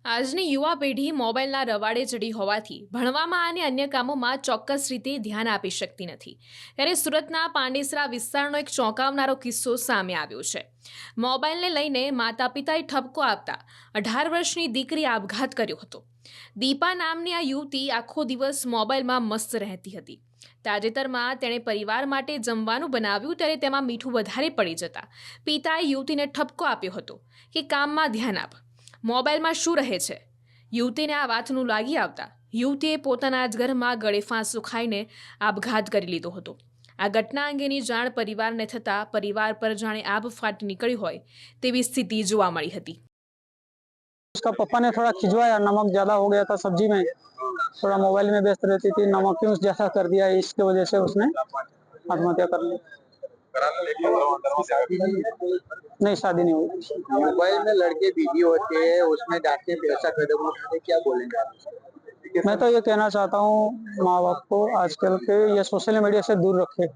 આજની યુવા પેઢી મોબાઈલના રવાડે ચડી હોવાથી ભણવામાં અને અન્ય કામોમાં ચોક્કસ રીતે ધ્યાન આપી શકતી નથી. ત્યારે સુરતના પાંડેસરા વિસ્તારનો એક ચોંકાવનારો કિસ્સો સામે આવ્યો છે. મોબાઈલને લઈને માતા પિતાએ ઠપકો આપતા 18 વર્ષની દીકરી આપઘાત કર્યો હતો. દીપા નામની આ યુવતી આખો દિવસ મોબાઈલમાં મસ્ત રહેતી હતી. તાજેતરમાં તેણે પરિવાર માટે જમવાનું બનાવ્યું ત્યારે તેમાં મીઠું વધારે પડી જતા પિતાએ યુવતીને ઠપકો આપ્યો હતો કે કામમાં ધ્યાન આપ, મોબાઈલમાં શું રહે છે. યુવતીને આ વાતનું લાગી આવતા યુવતીએ પોતાના જ ઘરમાં ગળે ફાંસો ખાઈને આપઘાત કરી લીધો હતો. આ ઘટના અંગેની જાણ પરિવારને થતાં પરિવાર પર જાણે આબ ફાટી નીકળી હોય તેવી સ્થિતિ જોવા મળી હતી. उसका पप्पा ने थोड़ा खिंचवाया, नमक ज्यादा हो गया था सब्जी में, थोड़ा मोबाइल में व्यस्त रहती थी, नमक क्यों जैसा कर दिया, इसकी वजह से उसने आत्महत्या कर ली। नहीं, शादी नहीं हुई। मोबाइल में लड़के बिजी होते हैं, उसमें डांटने पे ऐसा कदम उठाने क्या बोलेंगे आप? मैं तो ये कहना चाहता हूँ माँ बाप को आजकल के ये सोशल मीडिया से दूर रखे।